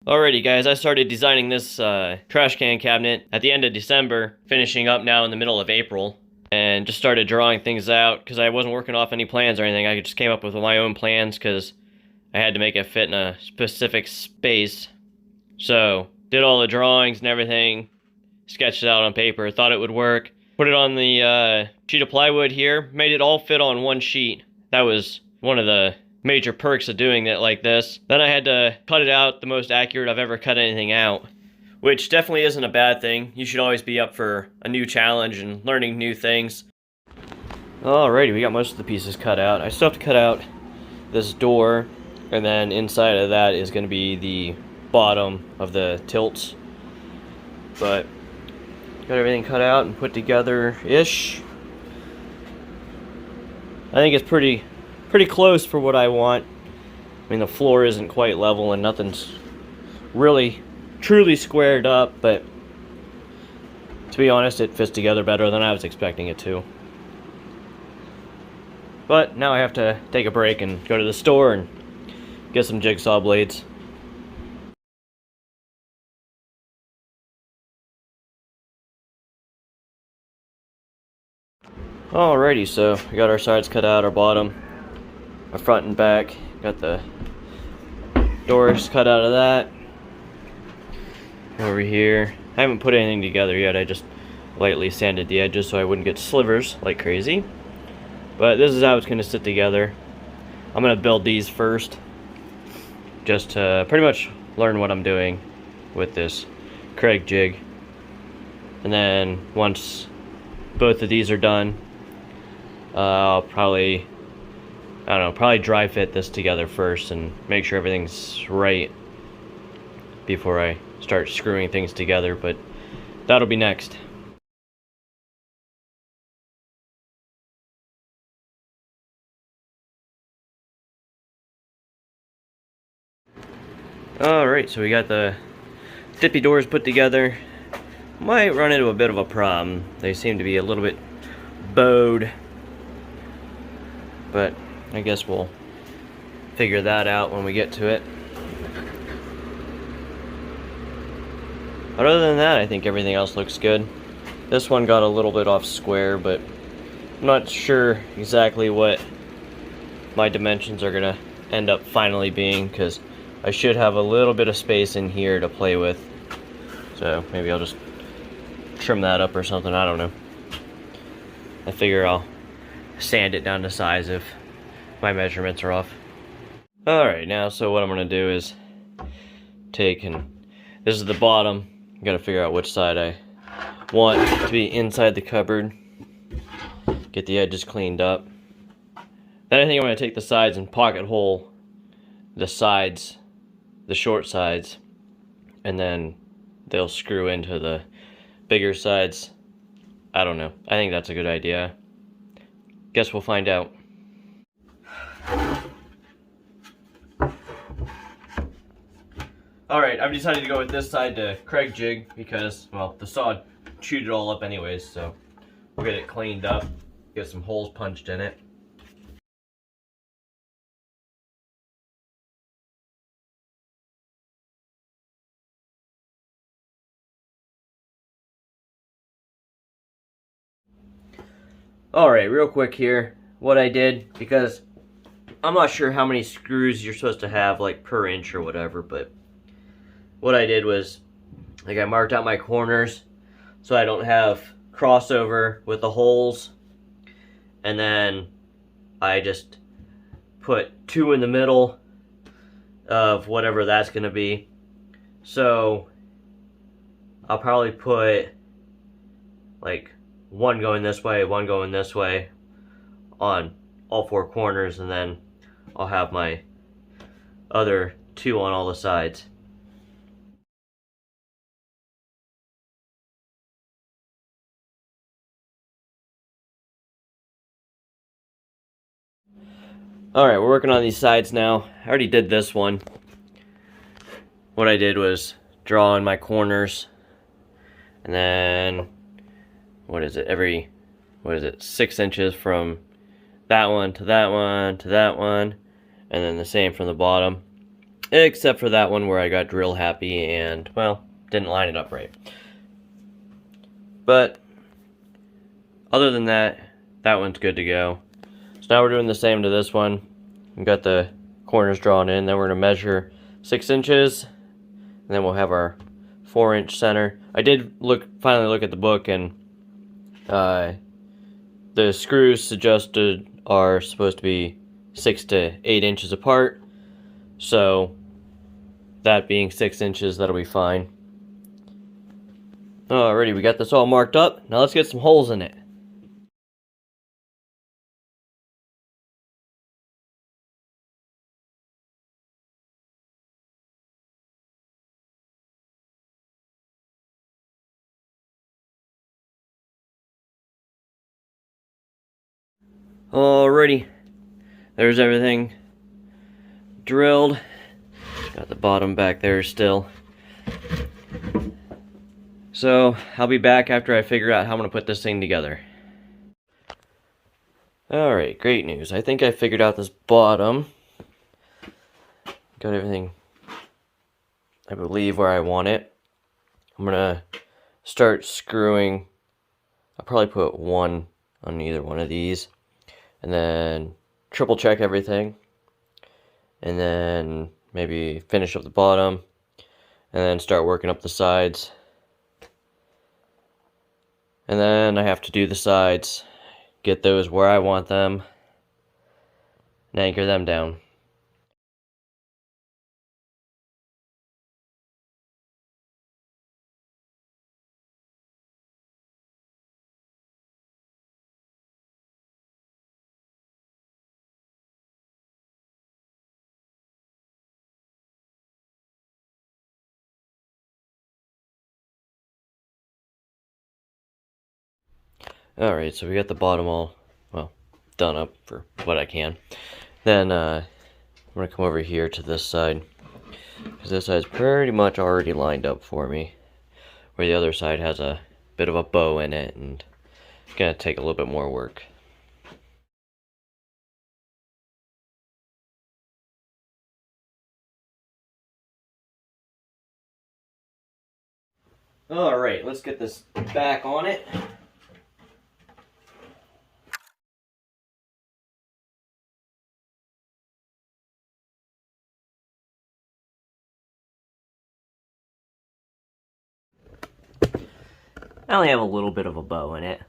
Alrighty guys, I started designing this trash can cabinet at the end of December, finishing up now in the middle of April, and just started drawing things out because I wasn't working off any plans or anything. I just came up with my own plans because I had to make it fit in a specific space. So, did all the drawings and everything, sketched it out on paper, thought it would work, put it on the sheet of plywood here, made it all fit on one sheet. That was one of the major perks of doing it like this. Then I had to cut it out the most accurate I've ever cut anything out, which definitely isn't a bad thing. You should always be up for a new challenge and learning new things. Alrighty, we got most of the pieces cut out. I still have to cut out this door, and then inside of that is going to be the bottom of the tilts. But got everything cut out and put together-ish. I think it's pretty close for what I want. I mean, the floor isn't quite level and nothing's really truly squared up, but to be honest, it fits together better than I was expecting it to. But now I have to take a break and go to the store and get some jigsaw blades. Alrighty, so we got our sides cut out, our bottom, our front and back, got the doors cut out of that. Over here, I haven't put anything together yet, I just lightly sanded the edges so I wouldn't get slivers like crazy. But this is how it's going to sit together. I'm going to build these first, just to pretty much learn what I'm doing with this Kreg jig. And then once both of these are done, I'll probably dry fit this together first and make sure everything's right before I start screwing things together, but that'll be next. Alright, so we got the dippy doors put together. Might run into a bit of a problem. They seem to be a little bit bowed, but I guess we'll figure that out when we get to it. But other than that, I think everything else looks good. This one got a little bit off square, but I'm not sure exactly what my dimensions are gonna end up finally being, because I should have a little bit of space in here to play with. So maybe I'll just trim that up or something, I don't know. I figure I'll sand it down to size if my measurements are off. Alright, now so what I'm going to do is take, and this is the bottom, I gotta figure out which side I want to be inside the cupboard. Get the edges cleaned up. Then I think I'm going to take the sides and pocket hole the sides, the short sides, and then they'll screw into the bigger sides. I don't know. I think that's a good idea. Guess we'll find out. Alright, I've decided to go with this side to Kreg jig because, well, the saw chewed it all up anyways, so we'll get it cleaned up, get some holes punched in it. Alright, real quick here, what I did, because I'm not sure how many screws you're supposed to have, like, per inch or whatever, but what I did was, like, I marked out my corners so I don't have crossover with the holes, and then I just put 2 in the middle of whatever that's going to be. So I'll probably put, like, 1 going this way, 1 going this way on all 4 corners, and then I'll have my other 2 on all the sides. Alright, we're working on these sides now. I already did this one. What I did was draw in my corners, and then what is it, 6 inches from that one to that one to that one, and then the same from the bottom. except for that one where I got drill happy and, well, didn't line it up right. But other than that, that one's good to go. So now we're doing the same to this one. We've got the corners drawn in, then we're going to measure 6 inches, and then we'll have our 4-inch center. I did finally look at the book, and the screws suggested are supposed to be 6 to 8 inches apart. So that being 6 inches, that'll be fine. Alrighty, we got this all marked up. Now let's get some holes in it. Alrighty, there's everything drilled. Got the bottom back there still. So I'll be back after I figure out how I'm going to put this thing together. Alright, great news. I think I figured out this bottom. Got everything, I believe, where I want it. I'm going to start screwing. I'll probably put one on either one of these. And then triple check everything. And then maybe finish up the bottom. And then start working up the sides. And then I have to do the sides. Get those where I want them. And anchor them down. Alright, so we got the bottom all, well, done up for what I can. Then, I'm going to come over here to this side, because this side's pretty much already lined up for me, where the other side has a bit of a bow in it, and it's going to take a little bit more work. Alright, let's get this back on it. I only have a little bit of a bow in it.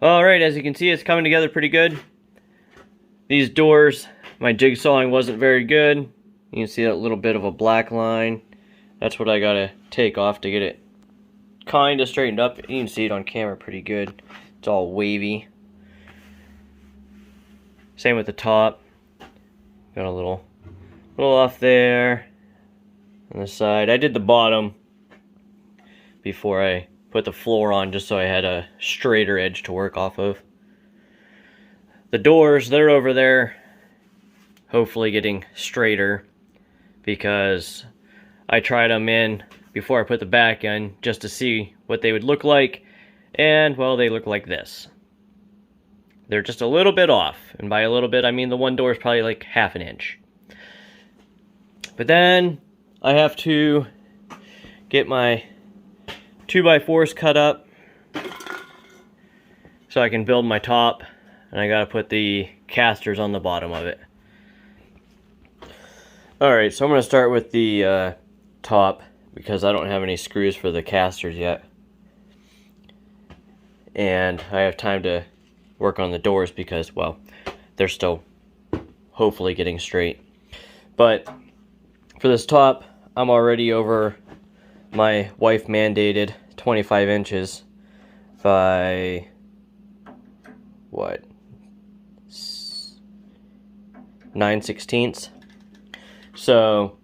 Alright, as you can see, it's coming together pretty good. These doors, my jigsawing wasn't very good. You can see that little bit of a black line. That's what I gotta take off to get it kinda straightened up. You can see it on camera pretty good. It's all wavy. Same with the top. Got a little off there. On the side. I did the bottom before I put the floor on, just so I had a straighter edge to work off of. The doors, they're over there, hopefully getting straighter, because I tried them in before I put the back in just to see what they would look like, and, well, they look like this. They're just a little bit off, and by a little bit I mean the one door is probably like half an inch. But then I have to get my 2x4s cut up so I can build my top, and I gotta put the casters on the bottom of it. Alright, so I'm gonna start with the top, because I don't have any screws for the casters yet, and I have time to work on the doors because, well, they're still hopefully getting straight. But for this top, I'm already over my wife mandated 25 inches by what, 9/16. So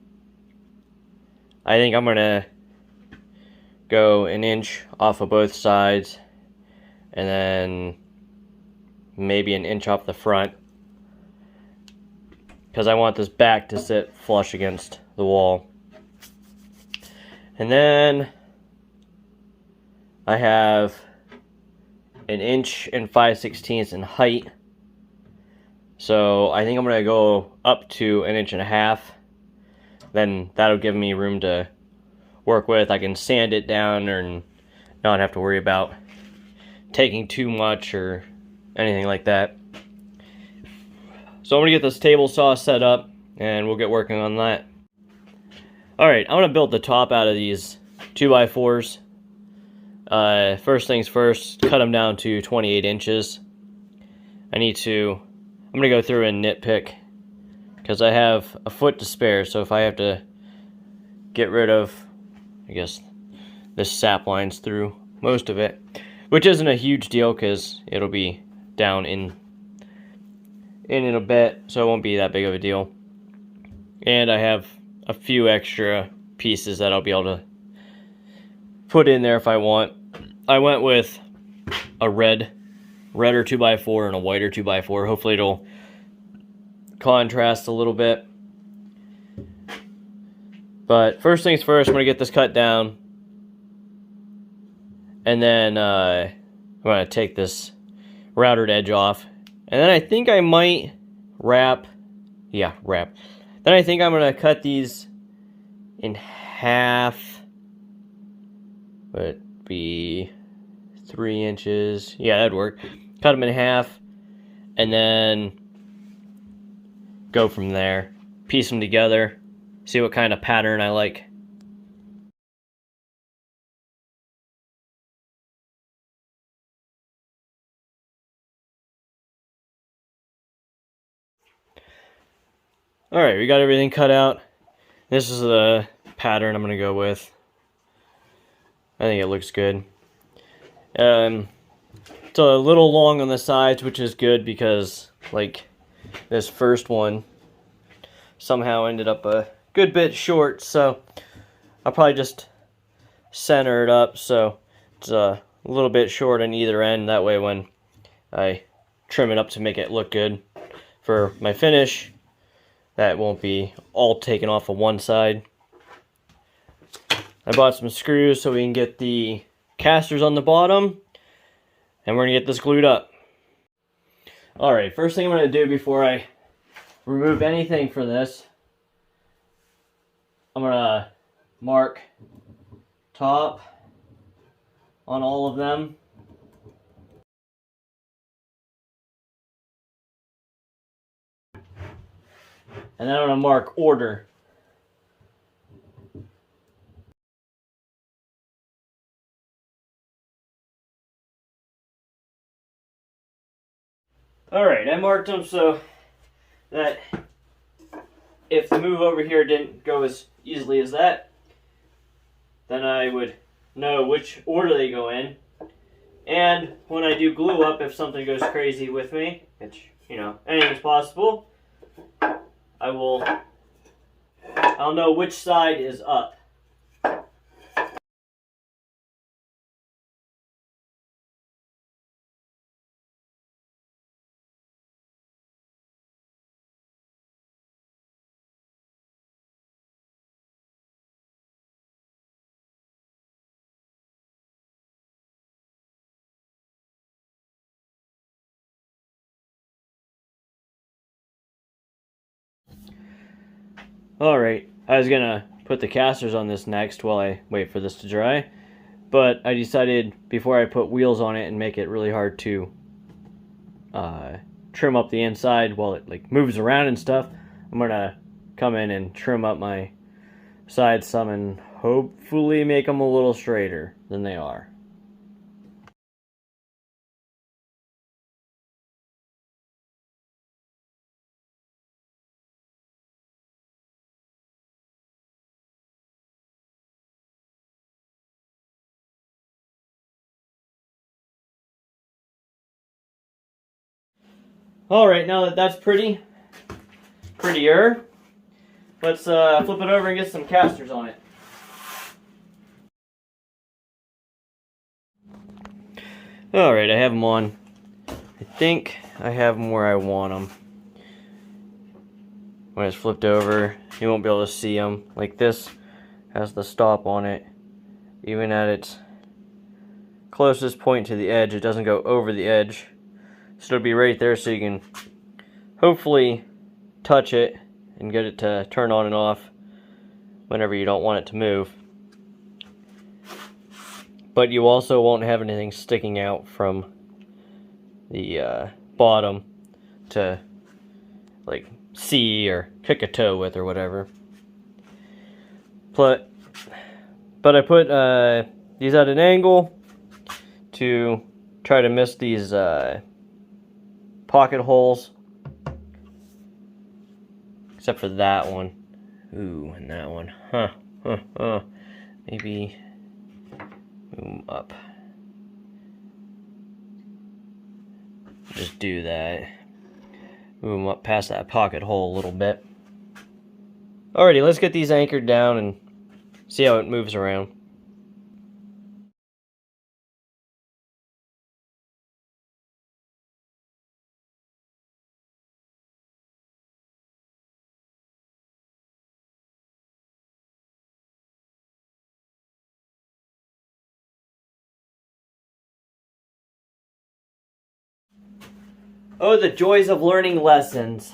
I think I'm gonna go an inch off of both sides and then maybe an inch off the front, because I want this back to sit flush against the wall. And then I have an inch and 5/16 in height, so I think I'm gonna go up to an inch and a half. Then that'll give me room to work with. I can sand it down and not have to worry about taking too much or anything like that. So I'm gonna get this table saw set up and we'll get working on that. Alright, I'm gonna build the top out of these 2x4s. First things first, cut them down to 28 inches. I'm gonna go through and nitpick, because I have a foot to spare, so if I have to get rid of, I guess, this sap lines through most of it, which isn't a huge deal because it'll be down in a bit, so it won't be that big of a deal. And I have a few extra pieces that I'll be able to put in there if I want. I went with a redder 2x4 and a whiter 2x4. Hopefully it'll contrast a little bit. But first things first, I'm going to get this cut down. And then I'm going to take this routed edge off. And then I think I might wrap. Then I think I'm going to cut these in half. Would be 3 inches. Yeah, that'd work. Cut them in half. And then go from there. Piece them together. See what kind of pattern I like. Alright, we got everything cut out. This is the pattern I'm going to go with. I think it looks good. It's a little long on the sides, which is good because, like, this first one somehow ended up a good bit short, so I'll probably just center it up so it's a little bit short on either end. That way when I trim it up to make it look good for my finish, that won't be all taken off of one side. I bought some screws so we can get the casters on the bottom, and we're going to get this glued up. Alright, first thing I'm going to do before I remove anything for this, I'm going to mark top on all of them. And then I'm going to mark order. Alright, I marked them so that if the move over here didn't go as easily as that, then I would know which order they go in. And when I do glue up, if something goes crazy with me, which, you know, anything's possible, I'll know which side is up. Alright, I was gonna put the casters on this next while I wait for this to dry, but I decided before I put wheels on it and make it really hard to trim up the inside while it like moves around and stuff, I'm gonna come in and trim up my sides some and hopefully make them a little straighter than they are. Alright, now that that's prettier, let's flip it over and get some casters on it. Alright, I have them on. I think I have them where I want them. When it's flipped over, you won't be able to see them. Like this has the stop on it. Even at its closest point to the edge, it doesn't go over the edge. So it'll be right there so you can hopefully touch it and get it to turn on and off whenever you don't want it to move. But you also won't have anything sticking out from the bottom to like see or kick a toe with or whatever. But I put these at an angle to try to miss these pocket holes, except for that one. Ooh, and that one. Maybe move them up. Just do that. Move them up past that pocket hole a little bit. Alrighty, let's get these anchored down and see how it moves around. Oh, the joys of learning lessons.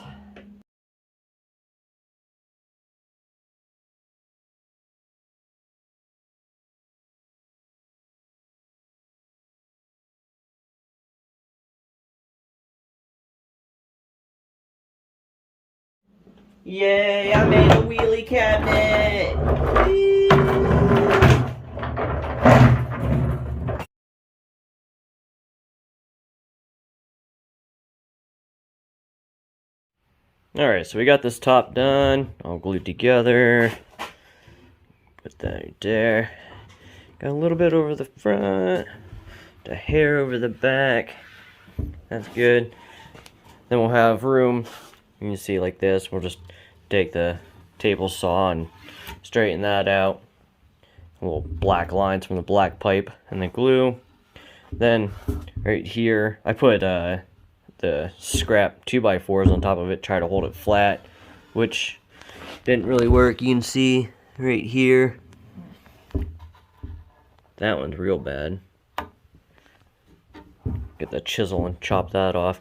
Yay, I made a wheelie cabinet! Whee! Alright, so we got this top done, all glued together. Put that right there. Got a little bit over the front, the hair over the back. That's good. Then we'll have room, you can see like this. We'll just take the table saw and straighten that out. Little black lines from the black pipe and the glue. Then right here, I put the scrap 2x4s on top of it, try to hold it flat, which didn't really work. You can see right here, that one's real bad. Get the chisel and chop that off.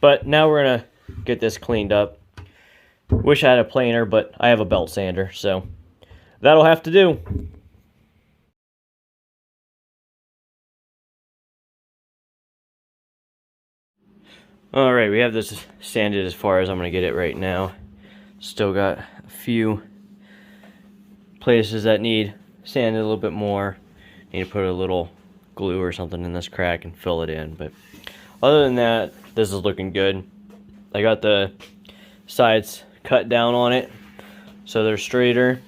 But now we're gonna get this cleaned up. Wish I had a planer, but I have a belt sander, so that'll have to do. Alright, we have this sanded as far as I'm going to get it right now. Still got a few places that need sanded a little bit more. Need to put a little glue or something in this crack and fill it in. But other than that, this is looking good. I got the sides cut down on it so they're straighter.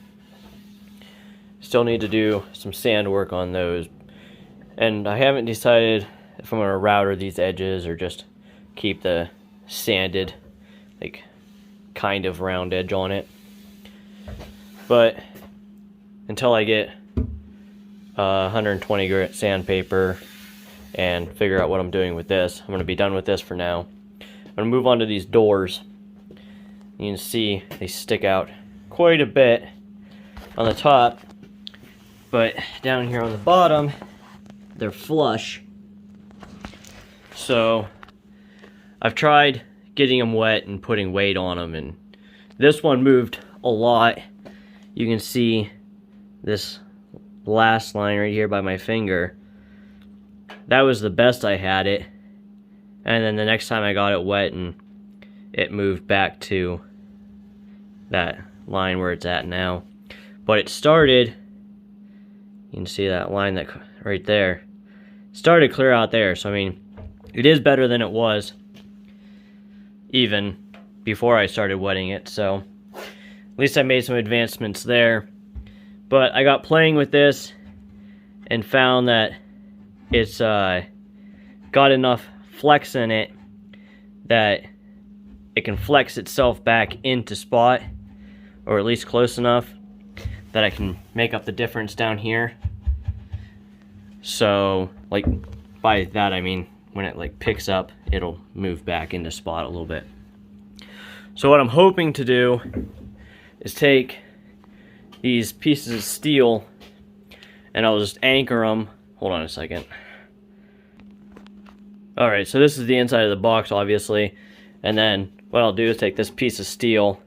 Still need to do some sand work on those. And I haven't decided if I'm going to router these edges or just keep the sanded, like, kind of round edge on it. But until I get 120 grit sandpaper and figure out what I'm doing with this, I'm going to be done with this for now. I'm going to move on to these doors. You can see they stick out quite a bit on the top, but down here on the bottom, they're flush. So I've tried getting them wet and putting weight on them, and this one moved a lot. You can see this last line right here by my finger. That was the best I had it. And then the next time I got it wet, and it moved back to that line where it's at now. But it started, you can see that line that right there, started clear out there. So I mean, it is better than it was even before I started wetting it, so at least I made some advancements there. But I got playing with this and found that it's got enough flex in it that it can flex itself back into spot, or at least close enough that I can make up the difference down here. So, like, by that I mean when it like picks up, it'll move back into spot a little bit. So what I'm hoping to do is take these pieces of steel and I'll just anchor them. Hold on a second. Alright, so this is the inside of the box, obviously. And then what I'll do is take this piece of steel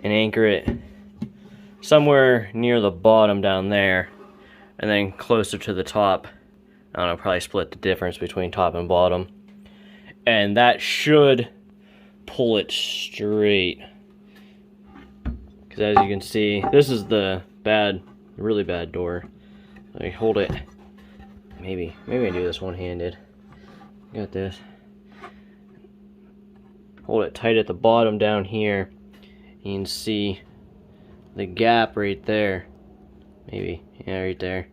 and anchor it somewhere near the bottom down there. And then closer to the top. I don't know, probably split the difference between top and bottom. And that should pull it straight. Because as you can see, this is the really bad door. Let me hold it. Maybe I do this one-handed. Got this. Hold it tight at the bottom down here. You can see the gap right there. Maybe, yeah, right there.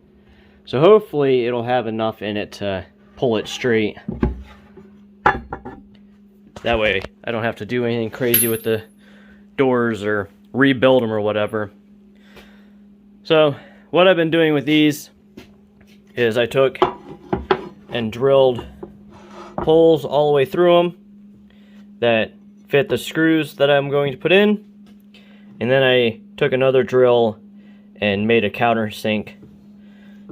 So hopefully it'll have enough in it to pull it straight. That way I don't have to do anything crazy with the doors or rebuild them or whatever. So what I've been doing with these is I took and drilled holes all the way through them that fit the screws that I'm going to put in, and then I took another drill and made a countersink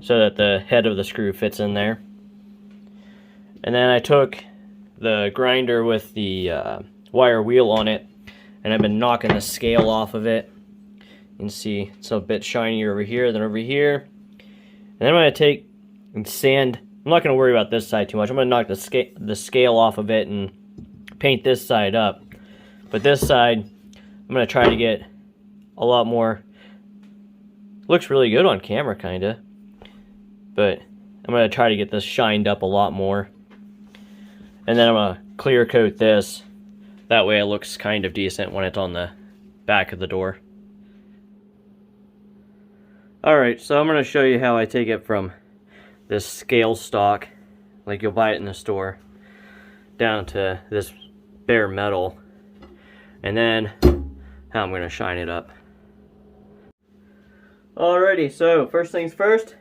so that the head of the screw fits in there. And then I took the grinder with the wire wheel on it, and I've been knocking the scale off of it. You can see it's a bit shinier over here than over here. And then I'm going to take and sand. I'm not going to worry about this side too much. I'm going to knock the scale off of it and paint this side up. But this side, I'm going to try to get a lot more. Looks really good on camera, kind of. But I'm going to try to get this shined up a lot more. And then I'm going to clear coat this. That way it looks kind of decent when it's on the back of the door. Alright, so I'm going to show you how I take it from this scale stock, like you'll buy it in the store, down to this bare metal, and then how I'm going to shine it up. Alrighty, so first things first,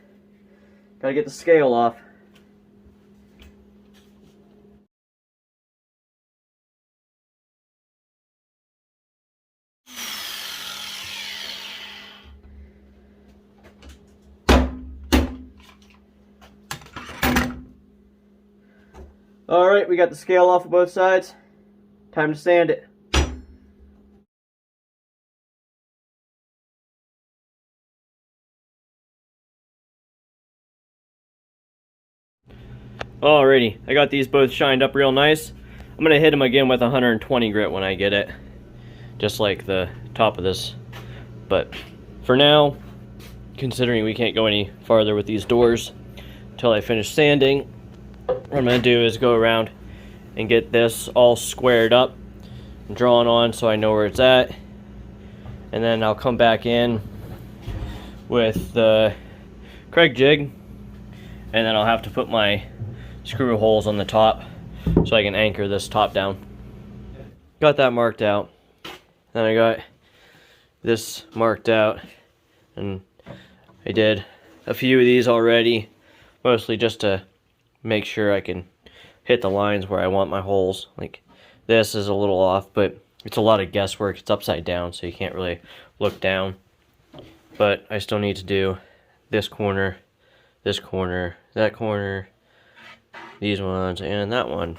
gotta get the scale off. Alright, we got the scale off of both sides. Time to sand it. Alrighty, I got these both shined up real nice. I'm going to hit them again with 120 grit when I get it. Just like the top of this. But for now, considering we can't go any farther with these doors until I finish sanding, what I'm going to do is go around and get this all squared up and drawn on so I know where it's at. And then I'll come back in with the Kreg jig, and then I'll have to put my screw holes on the top so I can anchor this top down. Got that marked out. Then I got this marked out, and I did a few of these already, mostly just to make sure I can hit the lines where I want my holes. Like this is a little off, but it's a lot of guesswork. It's upside down, so you can't really look down. But I still need to do this corner, that corner, these ones, and that one.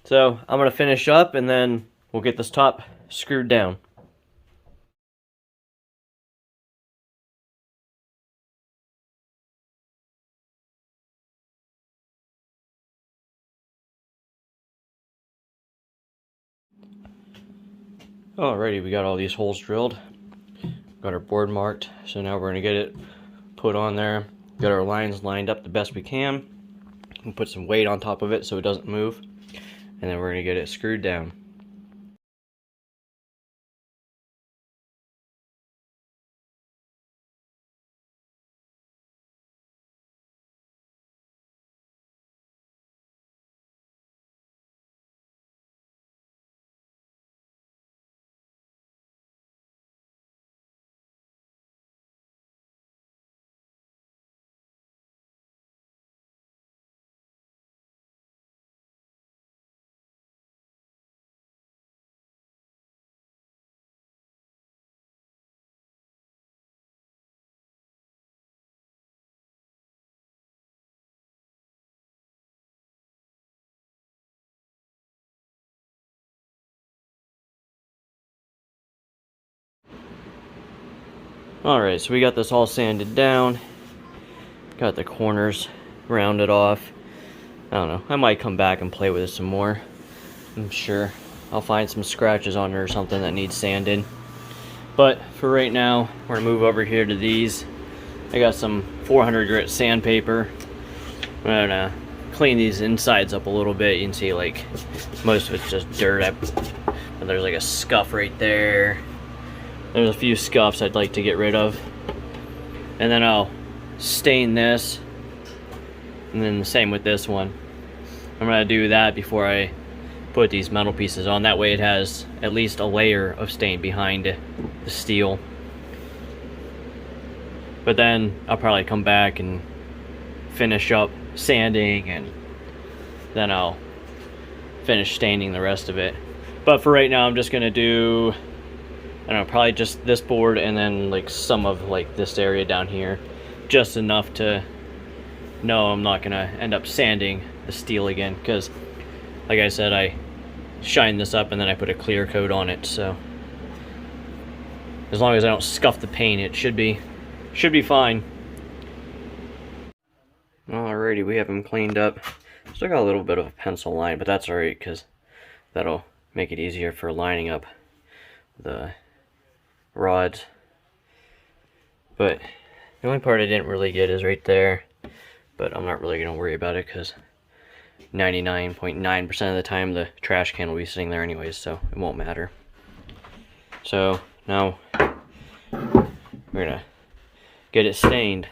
So I'm going to finish up, and then we'll get this top screwed down. Alrighty, we got all these holes drilled. Got our board marked, so now we're going to get it put on there. Got our lines lined up the best we can. And put some weight on top of it so it doesn't move. And then we're going to get it screwed down. Alright, so we got this all sanded down. Got the corners rounded off. I don't know, I might come back and play with it some more. I'm sure I'll find some scratches on it or something that needs sanded. But for right now, we're gonna move over here to these. I got some 400 grit sandpaper. I'm gonna clean these insides up a little bit. You can see like most of it's just dirt. And there's like a scuff right there. There's a few scuffs I'd like to get rid of. And then I'll stain this. And then the same with this one. I'm gonna do that before I put these metal pieces on. That way it has at least a layer of stain behind the steel. But then I'll probably come back and finish up sanding, and then I'll finish staining the rest of it. But for right now, I'm just gonna do, I don't know, probably just this board and then like some of like this area down here. Just enough to know I'm not gonna end up sanding the steel again, because like I said, I shined this up and then I put a clear coat on it, so as long as I don't scuff the paint, it should be fine. Alrighty, we have them cleaned up. Still got a little bit of a pencil line, but that's alright, because that'll make it easier for lining up the rods. But the only part I didn't really get is right there, but I'm not really going to worry about it, because 99.9% of the time the trash can will be sitting there anyways, so it won't matter. So now we're gonna get it stained.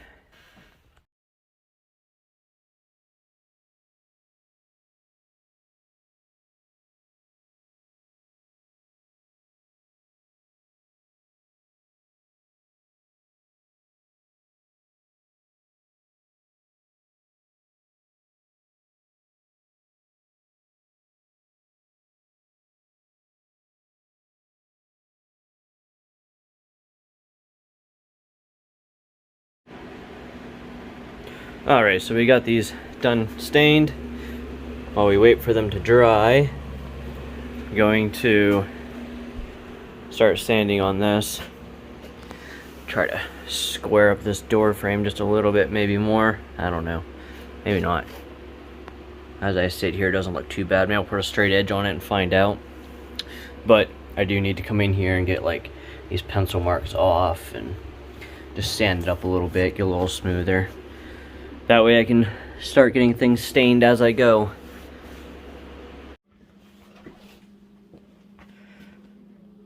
Alright, so we got these done stained. While we wait for them to dry, I'm going to start sanding on this. Try to square up this door frame just a little bit, maybe more. I don't know. Maybe not. As I sit here, it doesn't look too bad. Maybe I'll put a straight edge on it and find out. But I do need to come in here and get like these pencil marks off and just sand it up a little bit, get a little smoother. That way I can start getting things stained as I go.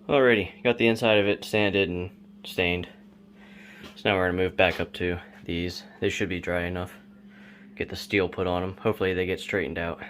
Alrighty, got the inside of it sanded and stained. So now we're gonna move back up to these. They should be dry enough. Get the steel put on them. Hopefully they get straightened out.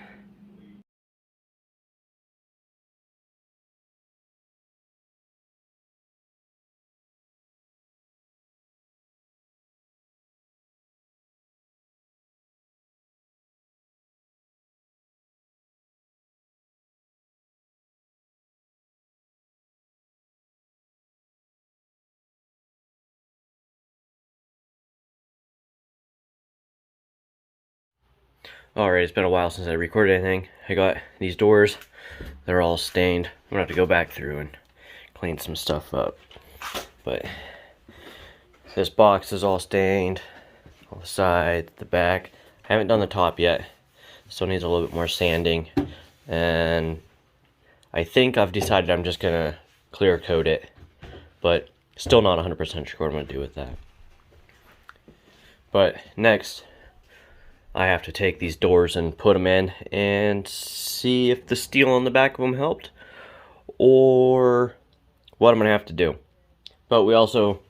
Alright, it's been a while since I recorded anything. I got these doors. They're all stained. I'm gonna have to go back through and clean some stuff up. But this box is all stained. All the sides, the back. I haven't done the top yet. Still needs a little bit more sanding. And I think I've decided I'm just gonna clear coat it. But still not 100% sure what I'm gonna do with that. But next, I have to take these doors and put them in and see if the steel on the back of them helped or what I'm gonna have to do. But we also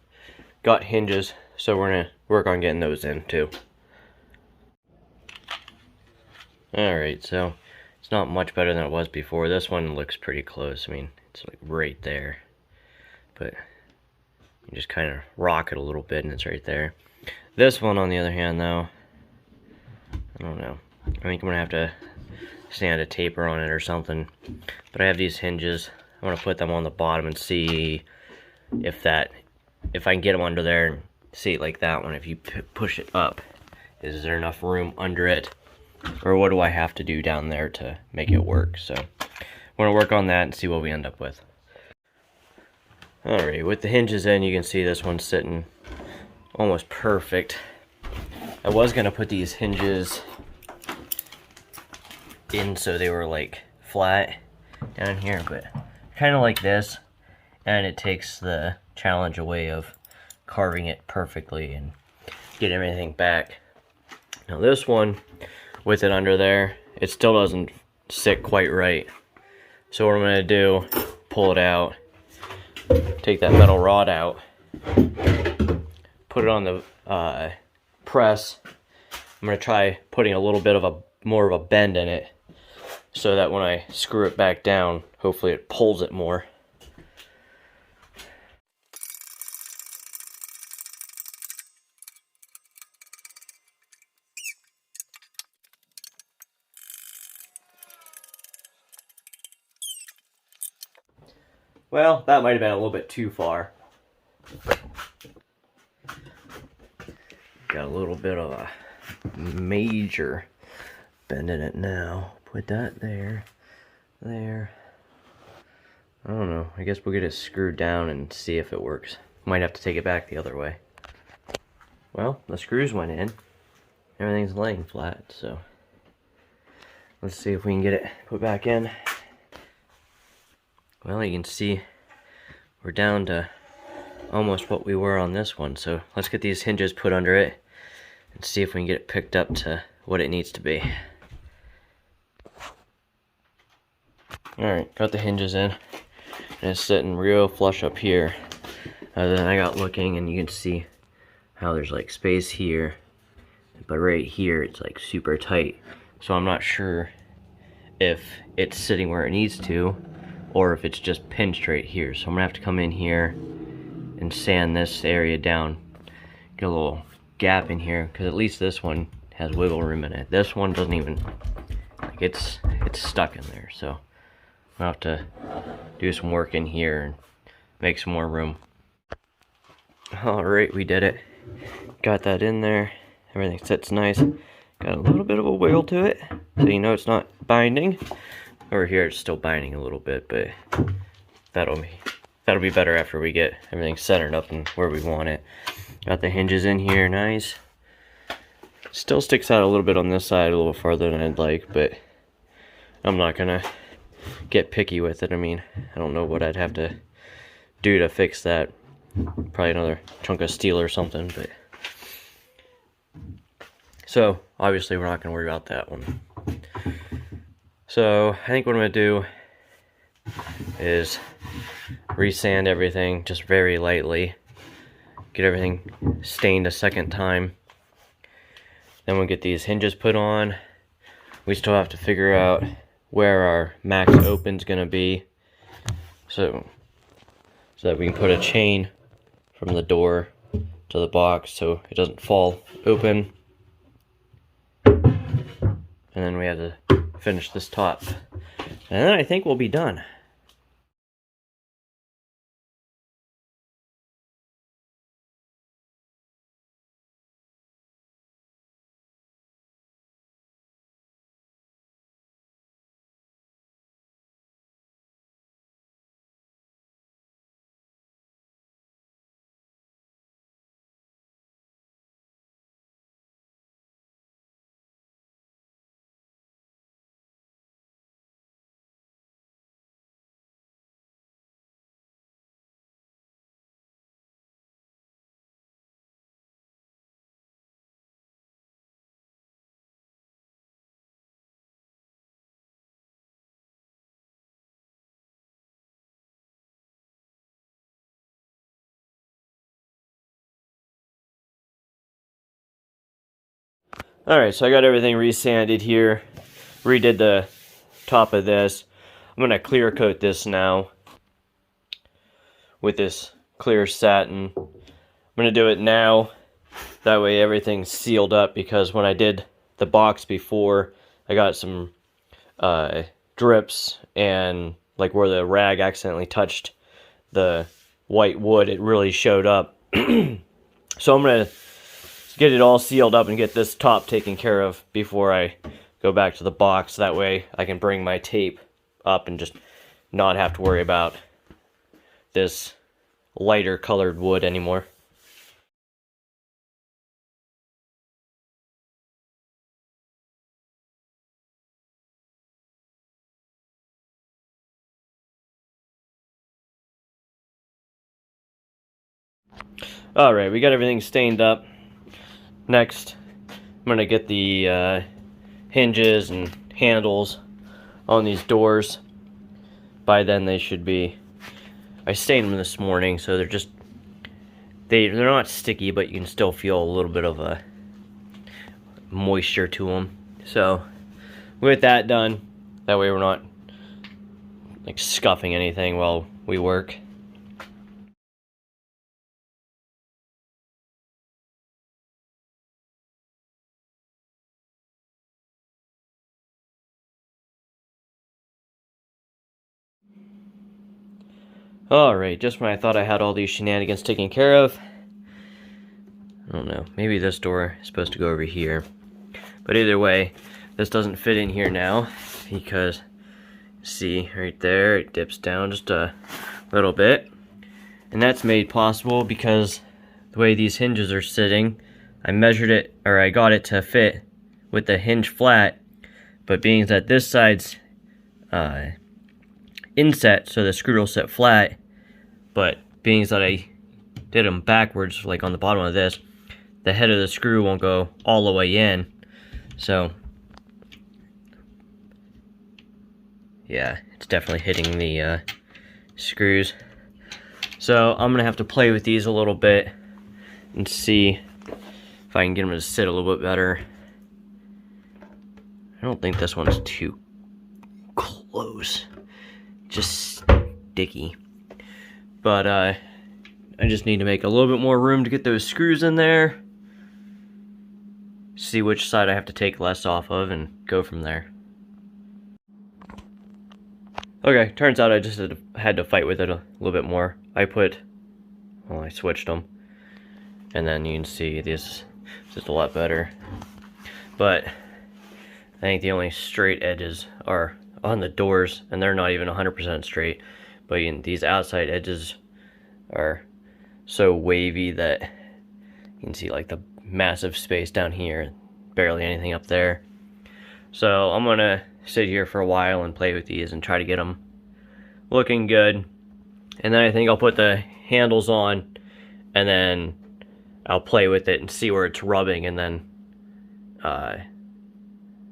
got hinges, so we're gonna work on getting those in too. Alright, so it's not much better than it was before. This one looks pretty close. I mean, it's like right there, but you just kind of rock it a little bit and it's right there. This one, on the other hand, though, I don't know. I think I'm gonna have to sand a taper on it or something. But I have these hinges. I'm gonna put them on the bottom and see if I can get them under there and see it like that one. If you push it up, is there enough room under it, or what do I have to do down there to make it work? So I'm gonna work on that and see what we end up with. Alright, with the hinges in, you can see this one's sitting almost perfect. I was gonna put these hinges in so they were like flat down here, but kind of like this, and it takes the challenge away of carving it perfectly and get everything back. Now this one, with it under there, it still doesn't sit quite right. So what I'm gonna do, pull it out, take that metal rod out, put it on the press. I'm gonna try putting a little bit of more of a bend in it, so that when I screw it back down, hopefully it pulls it more. Well, that might have been a little bit too far. Got a little bit of a major bend in it now. Put that there. There. I don't know. I guess we'll get it screwed down and see if it works. Might have to take it back the other way. Well, the screws went in. Everything's laying flat, so let's see if we can get it put back in. Well, you can see we're down to almost what we were on this one, so let's get these hinges put under it and see if we can get it picked up to what it needs to be. Alright, got the hinges in, and it's sitting real flush up here. Then I got looking, and you can see how there's like space here, but right here it's like super tight. So I'm not sure if it's sitting where it needs to, or if it's just pinched right here. So I'm gonna have to come in here and sand this area down, get a little gap in here, because at least this one has wiggle room in it. This one doesn't even, like, it's stuck in there. So I'll have to do some work in here and make some more room. Alright, we did it. Got that in there. Everything sits nice. Got a little bit of a wiggle to it, so you know it's not binding. Over here it's still binding a little bit, but that'll be better after we get everything centered up and where we want it. Got the hinges in here, nice. Still sticks out a little bit on this side, a little farther than I'd like, but I'm not gonna get picky with it. I mean, I don't know what I'd have to do to fix that. Probably another chunk of steel or something, but so obviously we're not gonna worry about that one. So I think what I'm gonna do is resand everything just very lightly, get everything stained a second time. Then we'll get these hinges put on. We still have to figure out where our max open's gonna be, so that we can put a chain from the door to the box so it doesn't fall open. And then we have to finish this top, and then I think we'll be done. Alright, so I got everything resanded here, redid the top of this. I'm going to clear coat this now with this clear satin. I'm going to do it now, that way everything's sealed up, because when I did the box before, I got some drips, and like where the rag accidentally touched the white wood, it really showed up. So I'm going to get it all sealed up and get this top taken care of before I go back to the box. That way I can bring my tape up and just not have to worry about this lighter colored wood anymore. Alright, we got everything stained up. Next, I'm gonna get the hinges and handles on these doors. By then they should be, I stained them this morning, so they're not sticky, but you can still feel a little bit of a moisture to them. So with that done, that way we're not like scuffing anything while we work. Alright, just when I thought I had all these shenanigans taken care of, I don't know, maybe this door is supposed to go over here. But either way, this doesn't fit in here now, because, see, right there, it dips down just a little bit. And that's made possible because the way these hinges are sitting, I measured it, or I got it to fit with the hinge flat, but being that this side's inset, so the screw will sit flat, but being that I did them backwards, like on the bottom of this, the head of the screw won't go all the way in. So yeah, it's definitely hitting the screws. So I'm gonna have to play with these a little bit and see if I can get them to sit a little bit better. I don't think this one's too close, just sticky. But I just need to make a little bit more room to get those screws in there. See which side I have to take less off of and go from there. Okay, turns out I just had to fight with it a little bit more. I switched them. And then you can see this is just a lot better. But I think the only straight edges are on the doors, and they're not even 100% straight. But these outside edges are so wavy that you can see like the massive space down here, barely anything up there. So I'm gonna sit here for a while and play with these and try to get them looking good. And then I think I'll put the handles on, and then I'll play with it and see where it's rubbing, and then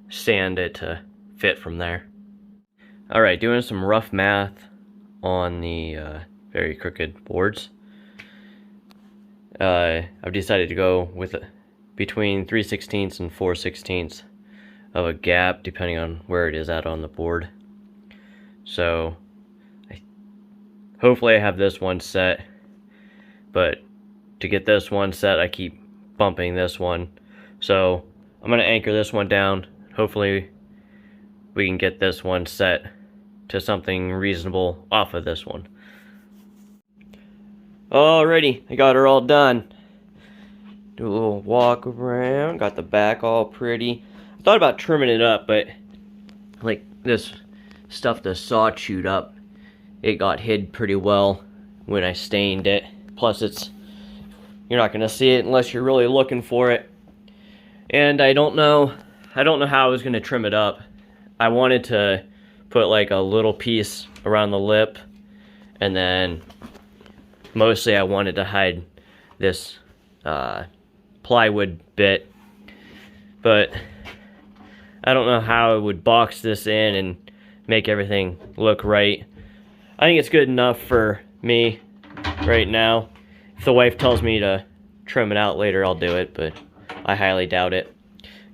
sand it to fit from there. Alright, doing some rough math on the very crooked boards. I've decided to go with between 3/16 and 4/16 of a gap, depending on where it is at on the board. So hopefully I have this one set, but to get this one set I keep bumping this one. So I'm going to anchor this one down. Hopefully we can get this one set to something reasonable off of this one. Alrighty, I got her all done. Do a little walk around, got the back all pretty. I thought about trimming it up, but like this stuff the saw chewed up, it got hid pretty well when I stained it. Plus you're not gonna see it unless you're really looking for it. And I don't know how I was gonna trim it up. I wanted to put like a little piece around the lip, and then mostly I wanted to hide this plywood bit, but I don't know how I would box this in and make everything look right. I think it's good enough for me right now. If the wife tells me to trim it out later, I'll do it, but I highly doubt it.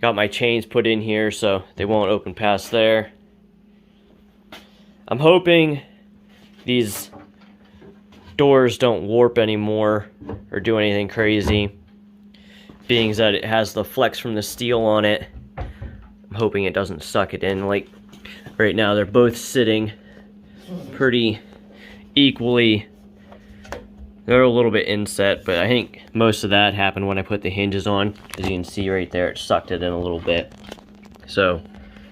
Got my chains put in here so they won't open past there. I'm hoping these doors don't warp anymore or do anything crazy, being that it has the flex from the steel on it. I'm hoping it doesn't suck it in. Like right now they're both sitting pretty equally. They're a little bit inset, but I think most of that happened when I put the hinges on. As you can see right there, it sucked it in a little bit. So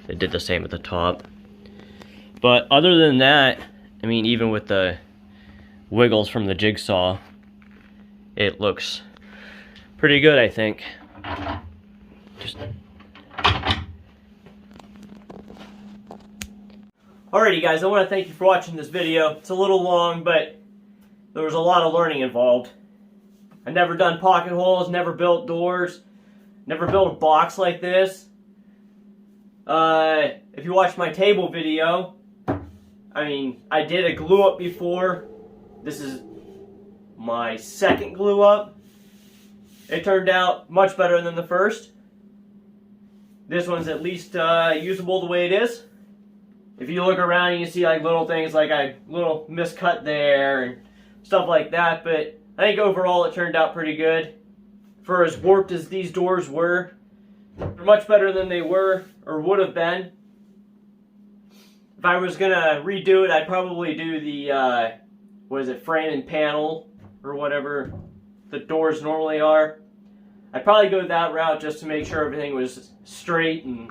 it did the same at the top. But other than that, I mean, even with the wiggles from the jigsaw, it looks pretty good, I think. Just... Alrighty guys, I want to thank you for watching this video. It's a little long, but there was a lot of learning involved. I've never done pocket holes, never built doors, never built a box like this. If you watched my table video, I mean, I did a glue up before. This is my second glue up. It turned out much better than the first. This one's at least usable the way it is. If you look around, you can see like little things like a little miscut there and stuff like that, but I think overall it turned out pretty good. For as warped as these doors were, they're much better than they were or would have been. If I was gonna redo it, I'd probably do the frame and panel or whatever the doors normally are. I'd probably go that route just to make sure everything was straight and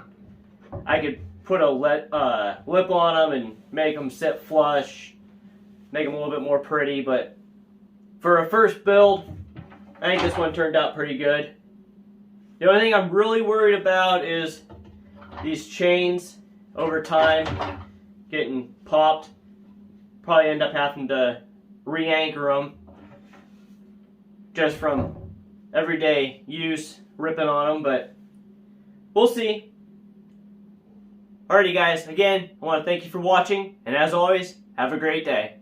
I could put a lip on them and make them sit flush, make them a little bit more pretty. But for a first build, I think this one turned out pretty good. The only thing I'm really worried about is these chains over time getting popped. Probably end up having to re-anchor them just from everyday use, ripping on them, but we'll see. Alrighty guys, again, I want to thank you for watching, and as always, have a great day.